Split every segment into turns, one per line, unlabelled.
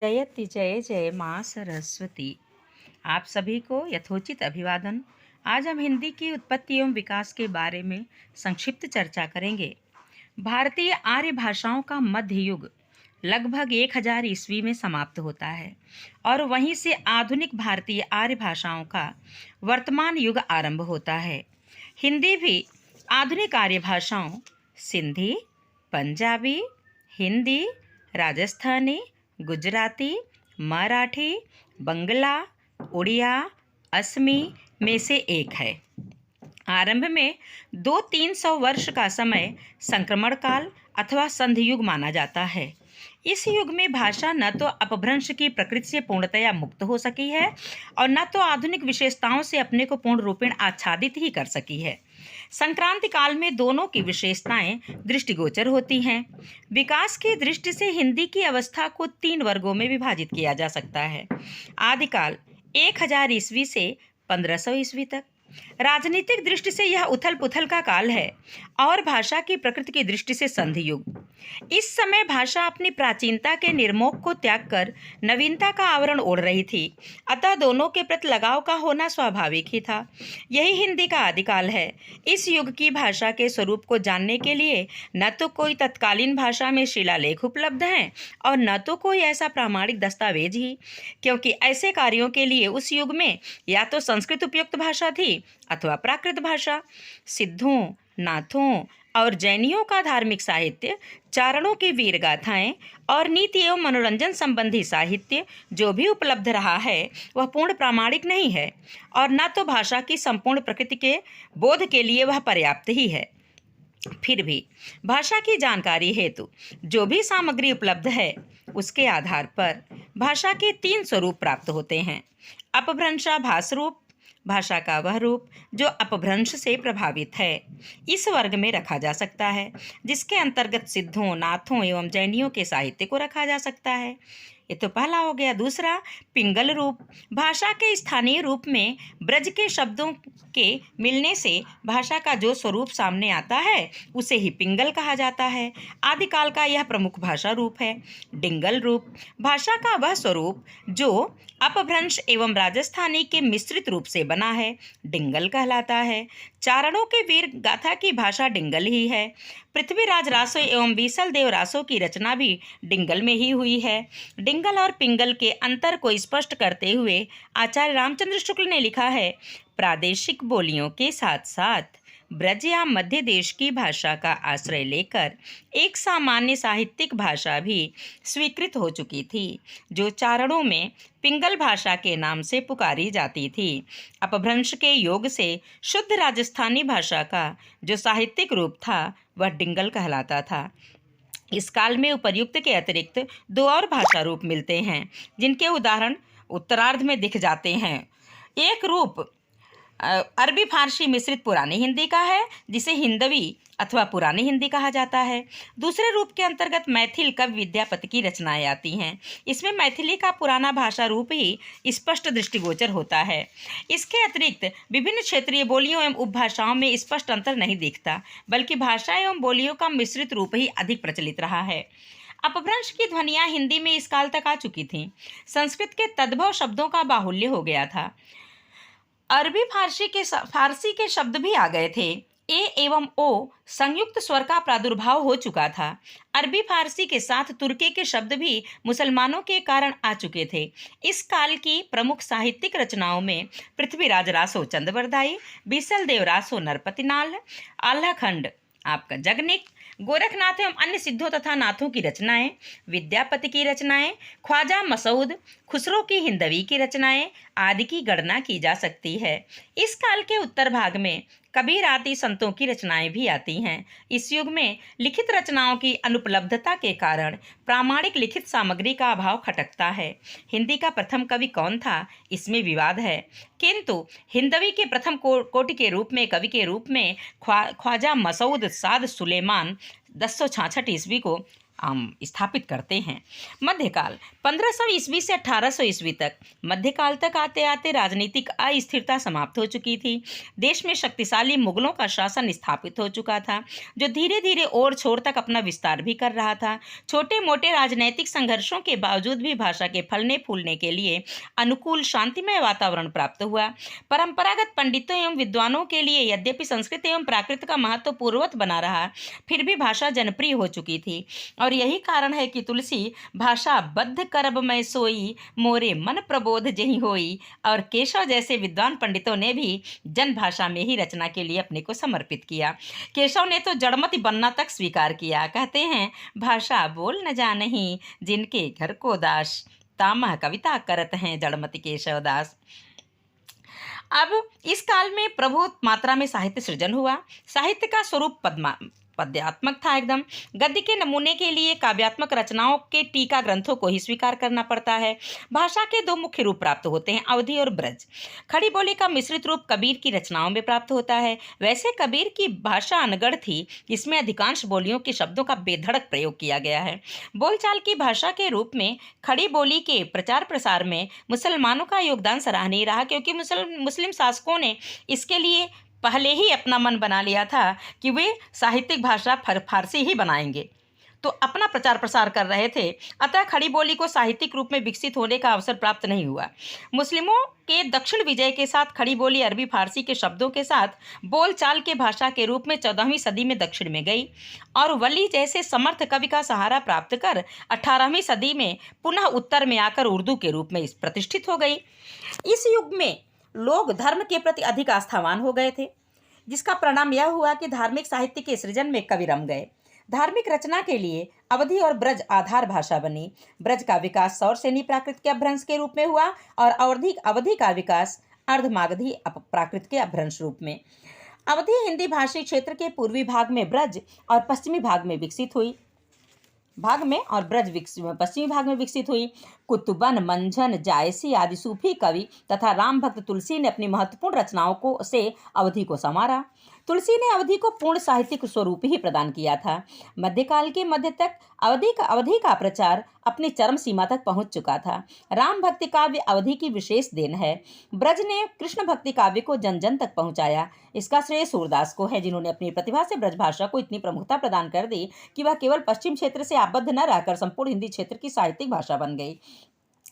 जयति जय जय माँ सरस्वती। आप सभी को यथोचित अभिवादन। आज हम हिंदी की उत्पत्ति एवं विकास के बारे में संक्षिप्त चर्चा करेंगे। भारतीय आर्य भाषाओं का मध्य युग लगभग 1000 ईस्वी में समाप्त होता है और वहीं से आधुनिक भारतीय आर्य भाषाओं का वर्तमान युग आरंभ होता है। हिंदी भी आधुनिक आर्य भाषाओं सिंधी, पंजाबी, हिंदी, राजस्थानी, गुजराती, मराठी, बंगला, उड़िया, असमी में से एक है। आरंभ में 200-300 वर्ष का समय संक्रमण काल अथवा संधि युग माना जाता है। इस युग में भाषा न तो अपभ्रंश की प्रकृति से पूर्णतया मुक्त हो सकी है और न तो आधुनिक विशेषताओं से अपने को पूर्ण रूपेण आच्छादित ही कर सकी है। संक्रांति काल में दोनों की विशेषताएं दृष्टिगोचर होती हैं। विकास की दृष्टि से हिंदी की अवस्था को 3 वर्गों में विभाजित किया जा सकता है। आदिकाल 1000 ईस्वी से 1500 ईस्वी तक। राजनीतिक दृष्टि से यह उथल पुथल का काल है और भाषा की प्रकृति की दृष्टि से संधि युग। इस समय भाषा अपनी प्राचीनता के निर्मोह को त्याग कर नवीनता का आवरण ओढ़ रही थी, अतः दोनों के प्रति लगाव का होना स्वाभाविक ही था। यही हिंदी का आदिकाल है। इस युग की भाषा के स्वरूप को जानने के लिए न तो कोई तत्कालीन भाषा में शिलालेख उपलब्ध हैं और न तो कोई ऐसा प्रामाणिक दस्तावेज ही, क्योंकि ऐसे कार्यों के लिए उस युग में या तो संस्कृत उपयुक्त भाषा थी अथवा प्राकृत भाषा। सिद्धों, नाथों और जैनियों का धार्मिक साहित्य, चारणों की वीर गाथाएं और नीति एवं मनोरंजन संबंधी साहित्य जो भी उपलब्ध रहा है वह पूर्ण प्रामाणिक नहीं है और न तो भाषा की संपूर्ण प्रकृति के बोध के लिए वह पर्याप्त ही है। फिर भी भाषा की जानकारी हेतु जो भी सामग्री उपलब्ध है उसके आधार पर भाषा के 3 स्वरूप प्राप्त होते हैं। अपभ्रंशाभास रूप, भाषा का वह रूप जो अपभ्रंश से प्रभावित है, इस वर्ग में रखा जा सकता है, जिसके अंतर्गत सिद्धों, नाथों एवं जैनियों के साहित्य को रखा जा सकता है। ये तो पहला हो गया। दूसरा, पिंगल रूप। भाषा के स्थानीय रूप में ब्रज के शब्दों के मिलने से भाषा का जो स्वरूप सामने आता है उसे ही पिंगल कहा जाता है। आदिकाल का यह प्रमुख भाषा रूप है। डिंगल रूप। भाषा का वह स्वरूप जो अपभ्रंश एवं राजस्थानी के मिश्रित रूप से बना है, डिंगल कहलाता है। चारणों के वीर गाथा की भाषा डिंगल ही है। पृथ्वीराज रासो एवं बीसल देव रासो की रचना भी डिंगल में ही हुई है। डिंगल और पिंगल के अंतर को स्पष्ट करते हुए आचार्य रामचंद्र शुक्ल ने लिखा है, प्रादेशिक बोलियों के साथ साथ ब्रज या मध्य देश की भाषा का आश्रय लेकर एक सामान्य साहित्यिक भाषा भी स्वीकृत हो चुकी थी, जो चारणों में पिंगल भाषा के नाम से पुकारी जाती थी। अपभ्रंश के योग से शुद्ध राजस्थानी भाषा का जो साहित्यिक रूप था वह डिंगल कहलाता था। इस काल में उपर्युक्त के अतिरिक्त 2 और भाषा रूप मिलते हैं, जिनके उदाहरण उत्तरार्ध में दिख जाते हैं। एक रूप अरबी फारसी मिश्रित पुरानी हिंदी का है, जिसे हिंदवी अथवा पुरानी हिंदी कहा जाता है। दूसरे रूप के अंतर्गत मैथिल कवि विद्यापति की रचनाएं आती हैं। इसमें मैथिली का पुराना भाषा रूप ही स्पष्ट दृष्टिगोचर होता है। इसके अतिरिक्त विभिन्न क्षेत्रीय बोलियों एवं उपभाषाओं में स्पष्ट अंतर नहीं दिखता, बल्कि भाषा एवं बोलियों का मिश्रित रूप ही अधिक प्रचलित रहा है। अपभ्रंश की ध्वनियाँ हिंदी में इस काल तक आ चुकी थीं। संस्कृत के तद्भव शब्दों का बाहुल्य हो गया था। अरबी फारसी के शब्द भी आ गए थे। ए एवं ओ संयुक्त स्वर का प्रादुर्भाव हो चुका था। अरबी फारसी के साथ तुर्की के शब्द भी मुसलमानों के कारण आ चुके थे। इस काल की प्रमुख साहित्यिक रचनाओं में पृथ्वीराज रासो चंद्रवरदाई, बीसल देव रासो नरपतिनाल, आल्हाखंड आपका जगनिक, गोरखनाथ एवं अन्य सिद्धों तथा नाथों की रचनाएं, विद्यापति की रचनाएं, ख्वाजा मसूद, खुसरो की हिंदवी की रचनाएं आदि की गणना की जा सकती है। इस काल के उत्तर भाग में कबीर आदि संतों की रचनाएं भी आती हैं। इस युग में लिखित रचनाओं की अनुपलब्धता के कारण प्रामाणिक लिखित सामग्री का अभाव खटकता है। हिंदी का प्रथम कवि कौन था, इसमें विवाद है, किंतु हिंदवी के प्रथम कोटि के रूप में कवि के रूप में ख्वाजा मसूद साद सुलेमान 1066 ईस्वी को स्थापित करते हैं। मध्यकाल 1500 ईस्वी से 1800 ईस्वी तक। मध्यकाल तक आते आते राजनीतिक अस्थिरता समाप्त हो चुकी थी। देश में शक्तिशाली मुगलों का शासन स्थापित हो चुका था, जो धीरे धीरे और छोर तक अपना विस्तार भी कर रहा था। छोटे मोटे राजनीतिक संघर्षों के बावजूद भी भाषा के फलने फूलने के लिए अनुकूल शांतिमय वातावरण प्राप्त हुआ। परंपरागत पंडितों एवं विद्वानों के लिए यद्यपि संस्कृत एवं प्राकृत का महत्व पूर्ववत बना रहा, फिर भी भाषा जनप्रिय हो चुकी थी। और यही कारण है कि तुलसी भाषा बद्ध करब मैं सोई, मोरे मन प्रबोध जहि होई, और केशव जैसे विद्वान पंडितों ने भी जन भाषा में ही रचना के लिए अपने को समर्पित किया। केशव ने तो जड़मति बनना तक स्वीकार किया। कहते हैं, भाषा बोल न जानही जिनके घर को दास, तामह कविता करत हैं जड़मति केशव दास। अब इस काल में प्रभुत मात्रा में साहित्य सृजन हुआ। साहित्य का स्वरूप पद्यात्मक था एकदम। गद्य के नमूने के लिए काव्यात्मक रचनाओं के टीका ग्रंथों को ही स्वीकार करना पड़ता है। भाषा के दो मुख्य रूप प्राप्त होते हैं, अवधी और ब्रज। खड़ी बोली का मिश्रित रूप कबीर की रचनाओं में प्राप्त होता है। वैसे कबीर की भाषा अनगढ़ थी, जिसमें अधिकांश बोलियों के शब्दों का बेधड़क प्रयोग किया गया है। बोलचाल की भाषा के रूप में खड़ी बोली के प्रचार प्रसार में मुसलमानों का योगदान सराहनीय रहा, क्योंकि मुस्लिम शासकों ने इसके लिए पहले ही अपना मन बना लिया था कि वे साहित्यिक भाषा फारसी ही बनाएंगे, तो अपना प्रचार प्रसार कर रहे थे। अतः खड़ी बोली को साहित्यिक रूप में विकसित होने का अवसर प्राप्त नहीं हुआ। मुस्लिमों के दक्षिण विजय के साथ खड़ी बोली अरबी फारसी के शब्दों के साथ बोलचाल के भाषा के रूप में 14वीं सदी में दक्षिण में गई, और वली जैसे समर्थ कवि का सहारा प्राप्त कर 18वीं सदी में पुनः उत्तर में आकर उर्दू के रूप में प्रतिष्ठित हो गई। इस युग में लोग धर्म के प्रति अधिक आस्थावान हो गए थे, जिसका परिणाम यह हुआ कि धार्मिक साहित्य के सृजन में कवि रम गए। धार्मिक रचना के लिए अवधी और ब्रज आधार भाषा बनी। ब्रज का विकास सौरसेनी प्राकृत के अपभ्रंश के रूप में हुआ, और अवधी का विकास अर्धमागधी प्राकृत के अपभ्रंश रूप में। अवधी हिंदी भाषी क्षेत्र के पूर्वी भाग में ब्रज और पश्चिमी भाग में विकसित हुई। पश्चिमी भाग में विकसित हुई। कुतुबन, मंझन, जायसी आदि सूफी कवि तथा राम भक्त तुलसी ने अपनी महत्वपूर्ण रचनाओं को से अवधि को संवारा। तुलसी ने अवधि को पूर्ण साहित्यिक स्वरूप ही प्रदान किया था। मध्यकाल के मध्य तक अवधि का प्रचार अपनी चरम सीमा तक पहुंच चुका था। राम भक्ति काव्य अवधि की विशेष देन है। ब्रज ने कृष्ण भक्ति काव्य को जन जन तक पहुंचाया। इसका श्रेय सूरदास को है, जिन्होंने अपनी प्रतिभा से ब्रज भाषा को इतनी प्रमुखता प्रदान कर दी कि वह केवल पश्चिम क्षेत्र से आबद्ध न रहकर संपूर्ण हिंदी क्षेत्र की साहित्यिक भाषा बन गई,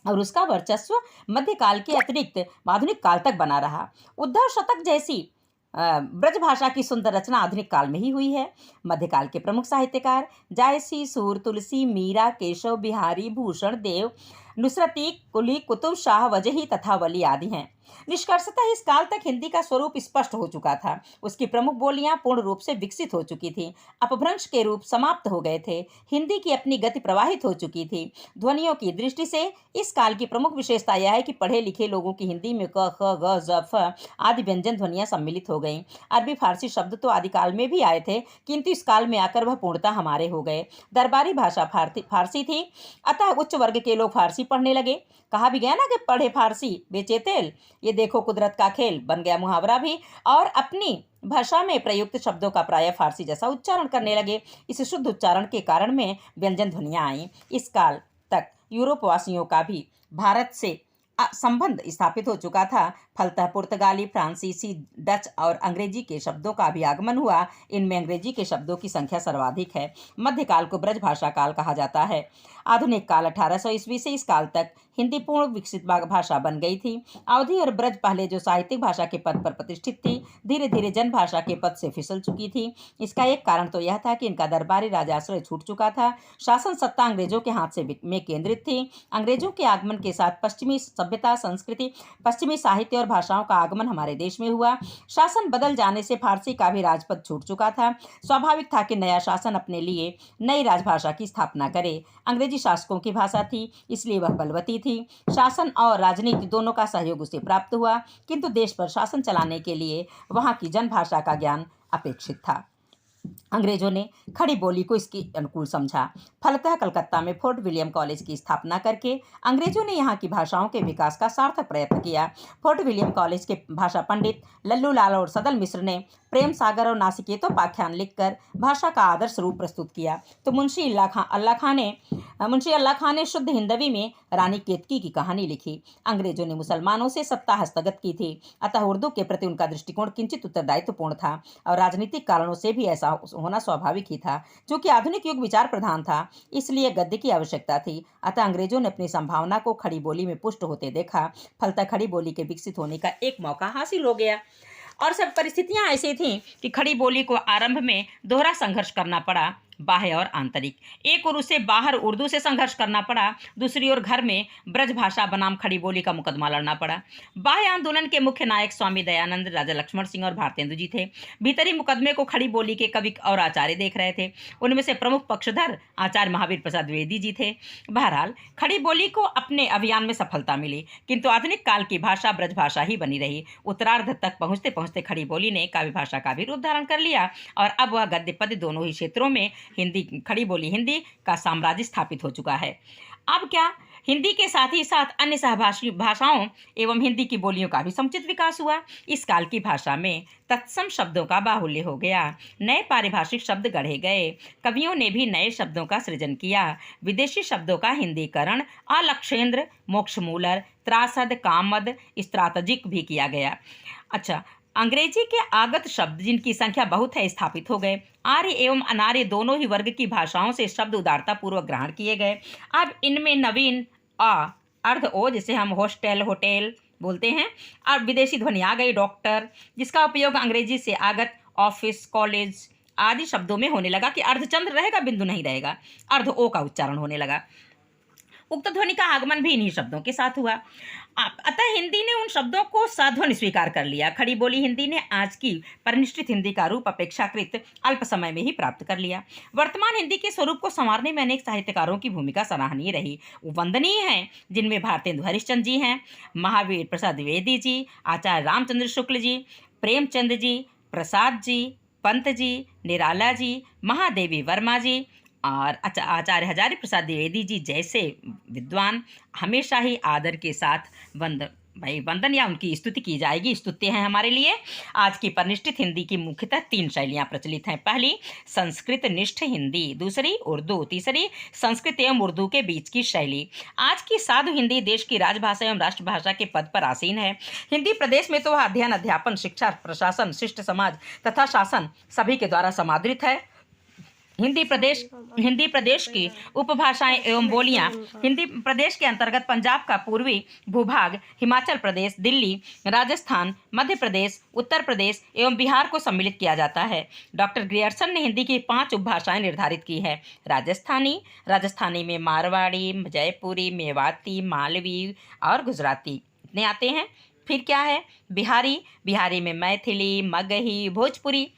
और उसका वर्चस्व मध्यकाल के अतिरिक्त आधुनिक काल तक बना रहा। उद्धव शतक जैसी ब्रज भाषा की सुंदर रचना आधुनिक काल में ही हुई है। मध्यकाल के प्रमुख साहित्यकार जायसी, सूर, तुलसी, मीरा, केशव बिहारी, भूषण देव, नुसरती, कुली, कुतुब शाह, वजही तथा वली आदि हैं। निष्कर्षतः इस काल तक हिंदी का स्वरूप स्पष्ट हो चुका था। उसकी प्रमुख बोलियां पूर्ण रूप से विकसित हो चुकी थीं। अपभ्रंश के रूप समाप्त हो गए थे। हिंदी की अपनी गति प्रवाहित हो चुकी थी। ध्वनियों की दृष्टि से इस काल की प्रमुख विशेषता यह है कि पढ़े लिखे लोगों की हिंदी में क, ख, ग, ज, फ आदि व्यंजन ध्वनियां सम्मिलित हो गईं। अरबी फारसी शब्द तो आदिकाल में भी आए थे, किंतु इस काल में आकर वह पूर्णतः हमारे हो गए। दरबारी भाषा फारसी थी, अतः उच्च वर्ग के लोग फारसी पढ़ने लगे। कहा भी गया ना कि पढ़े फारसी बेचे तेल, ये देखो कुदरत का खेल बन गया मुहावरा भी। और अपनी भाषा में प्रयुक्त शब्दों का प्रायः फारसी जैसा उच्चारण करने लगे। इस शुद्ध उच्चारण के कारण में व्यंजन ध्वनियां आईं। इस काल तक यूरोप वासियों का भी भारत से संबंध स्थापित हो चुका था। फलतः पुर्तगाली, फ्रांसीसी, डच और अंग्रेजी के शब्दों का भी आगमन हुआ। इनमें अंग्रेजी के शब्दों की संख्या सर्वाधिक है। मध्यकाल को ब्रज भाषा काल कहा जाता है। आधुनिक काल 1800 ईस्वी से इस काल तक हिंदी पूर्ण विकसित भाषा बन गई थी। अवधी और ब्रज पहले जो साहित्यिक भाषा के पद पर प्रतिष्ठित थी, धीरे धीरे जन भाषा के पद से फिसल चुकी थी। इसका एक कारण तो यह था कि इनका दरबारी राजाश्रय छूट चुका था। शासन सत्ता अंग्रेजों के हाथ से में केंद्रित थी। अंग्रेजों के आगमन के साथ पश्चिमी सभ्यता, संस्कृति, पश्चिमी साहित्य और भाषाओं का आगमन हमारे देश में हुआ। शासन बदल जाने से फारसी का भी राजपद छूट चुका था। स्वाभाविक था कि नया शासन अपने लिए नई राजभाषा की स्थापना करे। अंग्रेजी शासकों की भाषा थी, इसलिए वह बलवती थी। शासन और राजनीति दोनों का सहयोग उसे प्राप्त हुआ, किंतु देश पर शासन चलाने के लिए वहां की जनभाषा का ज्ञान अपेक्षित था। अंग्रेजों ने खड़ी बोली को इसकी अनुकूल समझा। फलतः कलकत्ता में फोर्ट विलियम कॉलेज की स्थापना करके अंग्रेजों ने यहाँ की भाषाओं के विकास का सार्थक प्रयत्न किया। फोर्ट विलियम कॉलेज के भाषा पंडित लल्लू लाल और सदल मिश्र ने प्रेम सागर और नासिकेतोपाख्यान लिखकर भाषा का आदर्श रूप प्रस्तुत किया। तो मुंशी अल्लाह खां ने शुद्ध हिंदवी में रानी केतकी की कहानी लिखी। अंग्रेजों ने मुसलमानों से सत्ता हस्तगत की थी, अतः उर्दू के प्रति उनका दृष्टिकोण किंचित उत्तरदायित्वपूर्ण था और राजनीतिक कारणों से भी ऐसा होना स्वाभाविक ही था। चूंकि आधुनिक युग विचार प्रधान था, इसलिए गद्य की आवश्यकता थी। अतः अंग्रेजों ने अपनी संभावना को खड़ी बोली में पुष्ट होते देखा। फलतः खड़ी बोली के विकसित होने का एक मौका हासिल हो गया। और सब परिस्थितियां ऐसी थीं कि खड़ी बोली को आरंभ में दोहरा संघर्ष करना पड़ा, बाह्य और आंतरिक। एक ओर उसे बाहर उर्दू से संघर्ष करना पड़ा, दूसरी ओर घर में ब्रज भाषा बनाम खड़ी बोली का मुकदमा लड़ना पड़ा। बाह्य आंदोलन के मुख्य नायक स्वामी दयानंद, राजा लक्ष्मण सिंह और भारतेंदु जी थे। भीतरी मुकदमे को खड़ी बोली के कवि और आचार्य देख रहे थे। उनमें से प्रमुख पक्षधर आचार्य महावीर प्रसाद द्विवेदी जी थे। बहरहाल खड़ी बोली को अपने अभियान में सफलता मिली, किंतु आधुनिक काल की भाषा ब्रज भाषा ही बनी रही। उत्तरार्ध तक पहुंचते पहुंचते खड़ी बोली ने काव्य भाषा का भी रूप धारण कर लिया और अब वह गद्य पद्य दोनों ही क्षेत्रों में खड़ी बोली हिंदी का साम्राज्य स्थापित हो चुका है। अब क्या हिंदी के साथ ही साथ अन्य सहभाषी भाषाओं एवं हिंदी की बोलियों का भी समुचित विकास हुआ। इस काल की भाषा में तत्सम शब्दों का बाहुल्य हो गया, नए पारिभाषिक शब्द गढ़े गए, कवियों ने भी नए शब्दों का सृजन किया, विदेशी शब्दों का हिंदीकरण अलक्षेंद्र, मोक्षमूलर, त्रासद, कामद, स्त्रातजिक भी किया गया। अच्छा, अंग्रेजी के आगत शब्द जिनकी संख्या बहुत है स्थापित हो गए। आर्य एवं अनार्य दोनों ही वर्ग की भाषाओं से शब्द उदारता पूर्वक ग्रहण किए गए। अब इनमें नवीन अर्ध ओ, जिसे हम हॉस्टल होटल बोलते हैं, और विदेशी ध्वनि आ गई, डॉक्टर, जिसका उपयोग अंग्रेजी से आगत ऑफिस, कॉलेज आदि शब्दों में होने लगा कि अर्धचंद्र रहेगा, बिंदु नहीं रहेगा, अर्ध ओ का उच्चारण होने लगा। उक्त ध्वनि का आगमन भी इन्हीं शब्दों के साथ हुआ। अतः हिंदी ने उन शब्दों को साध्वनि स्वीकार कर लिया। खड़ी बोली हिंदी ने आज की परिनिष्ठित हिंदी का रूप अपेक्षाकृत अल्प समय में ही प्राप्त कर लिया। वर्तमान हिंदी के स्वरूप को संवारने में अनेक साहित्यकारों की भूमिका सराहनीय रही, वंदनीय है, जिनमें भारतेंदु हरिश्चंद्र जी हैं, महावीर प्रसाद द्विवेदी जी, आचार्य रामचंद्र शुक्ल जी, प्रेमचंद जी, प्रसाद जी, पंत जी, निराला जी, महादेवी वर्मा जी और आचार्य हजारी प्रसाद द्विवेदी जी जैसे विद्वान हमेशा ही आदर के साथ वंदन या उनकी स्तुति की जाएगी। स्तुति हैं हमारे लिए। आज की परिनिष्ठित हिंदी की मुख्यतः 3 शैलियां प्रचलित हैं। पहली संस्कृत निष्ठ हिंदी, दूसरी उर्दू, तीसरी संस्कृत एवं उर्दू के बीच की शैली। आज की साधु हिंदी देश की राजभाषा एवं राष्ट्रभाषा के पद पर आसीन है। हिंदी प्रदेश में तो वह अध्ययन, अध्यापन, शिक्षा, प्रशासन, शिष्ट समाज तथा शासन सभी के द्वारा समादृत है। हिंदी प्रदेश की उपभाषाएं एवं बोलियां हिंदी प्रदेश के अंतर्गत पंजाब का पूर्वी भूभाग, हिमाचल प्रदेश, दिल्ली, राजस्थान, मध्य प्रदेश, उत्तर प्रदेश एवं बिहार को सम्मिलित किया जाता है। डॉक्टर ग्रियर्सन ने हिंदी की 5 उपभाषाएं निर्धारित की है। राजस्थानी में मारवाड़ी, जयपुरी, मेवाती, मालवी और गुजराती इतने आते हैं। फिर क्या है? बिहारी में मैथिली, मगही, भोजपुरी।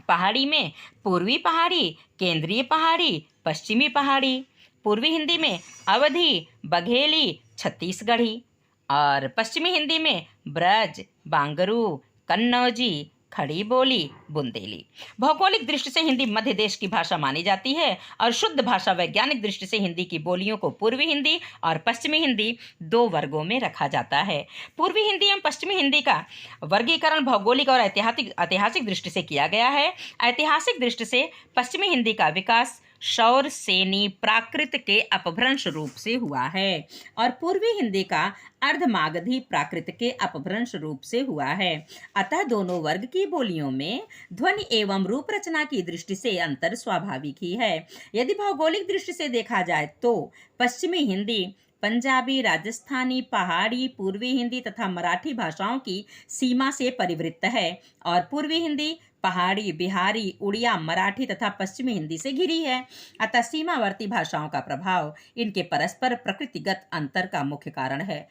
पहाड़ी में पूर्वी पहाड़ी, केंद्रीय पहाड़ी, पश्चिमी पहाड़ी। पूर्वी हिंदी में अवधी, बघेली, छत्तीसगढ़ी और पश्चिमी हिंदी में ब्रज, बांगरू, कन्नौजी, खड़ी बोली, बुंदेली। भौगोलिक दृष्टि से हिंदी मध्य देश की भाषा मानी जाती है और शुद्ध भाषा वैज्ञानिक दृष्टि से हिंदी की बोलियों को पूर्वी हिंदी और पश्चिमी हिंदी 2 वर्गों में रखा जाता है। पूर्वी हिंदी एवं पश्चिमी हिंदी का वर्गीकरण भौगोलिक और ऐतिहासिक दृष्टि से किया गया है। ऐतिहासिक दृष्टि से पश्चिमी हिंदी का विकास शौर सेनी प्राकृत के अपभ्रंश रूप से हुआ है और पूर्वी हिंदी का अर्धमागधी प्राकृत के अपभ्रंश रूप से हुआ है। अतः दोनों वर्ग की बोलियों में ध्वनि एवं रूप रचना की दृष्टि से अंतर स्वाभाविक ही है। यदि भौगोलिक दृष्टि से देखा जाए तो पश्चिमी हिंदी पंजाबी, राजस्थानी, पहाड़ी, पूर्वी हिंदी तथा मराठी भाषाओं की सीमा से परिवृत्त है और पूर्वी हिंदी पहाड़ी, बिहारी, उड़िया, मराठी तथा पश्चिमी हिंदी से घिरी है। अतः सीमावर्ती भाषाओं का प्रभाव इनके परस्पर प्रकृतिगत अंतर का मुख्य कारण है।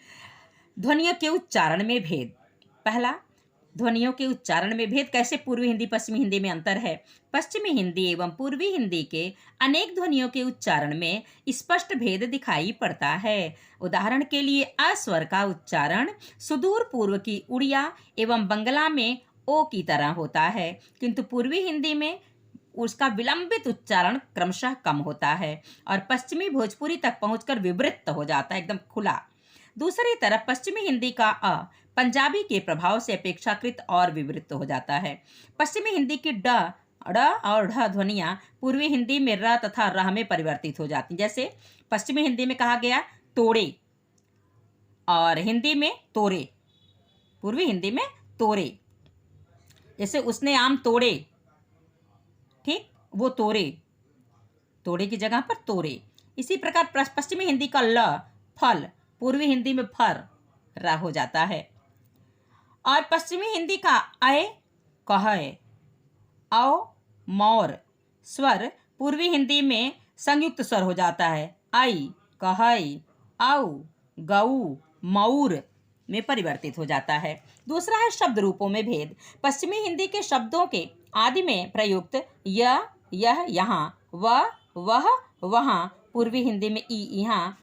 ध्वनियों के उच्चारण में भेद। पहला, ध्वनियों के उच्चारण में भेद कैसे पूर्वी हिंदी पश्चिमी हिंदी में अंतर है। पश्चिमी हिंदी एवं पूर्वी हिंदी के अनेक ध्वनियों के उच्चारण में स्पष्ट भेद दिखाई पड़ता है। उदाहरण के लिए अस्वर का उच्चारण सुदूर पूर्व की उड़िया एवं बंगला में ओ की तरह होता है, किंतु पूर्वी हिंदी में उसका विलंबित उच्चारण क्रमशः कम होता है और पश्चिमी भोजपुरी तक पहुंचकर विवृत हो जाता है, एकदम खुला। दूसरी तरफ पश्चिमी हिंदी का अ पंजाबी के प्रभाव से अपेक्षाकृत और विवृत हो जाता है। पश्चिमी हिंदी की ड और ढ ध्वनियां पूर्वी हिंदी में र तथा रह में परिवर्तित हो जाती, जैसे पश्चिमी हिंदी में कहा गया तोड़े और हिंदी में तोरे, पूर्वी हिंदी में तोरे, जैसे उसने आम तोड़े, ठीक, वो तोरे, तोड़े की जगह पर तोरे। इसी प्रकार पश्चिमी हिंदी का ल फल पूर्वी हिंदी में फर रा हो जाता है। और पश्चिमी हिंदी का अय कहे, औ मौर स्वर पूर्वी हिंदी में संयुक्त स्वर हो जाता है, आई कहई औ गऊ मऊर में परिवर्तित हो जाता है। दूसरा है शब्द रूपों में भेद। पश्चिमी हिंदी के शब्दों के आदि में प्रयुक्त यह, यहाँ, वह, वहाँ, पूर्वी हिंदी में ई, यहाँ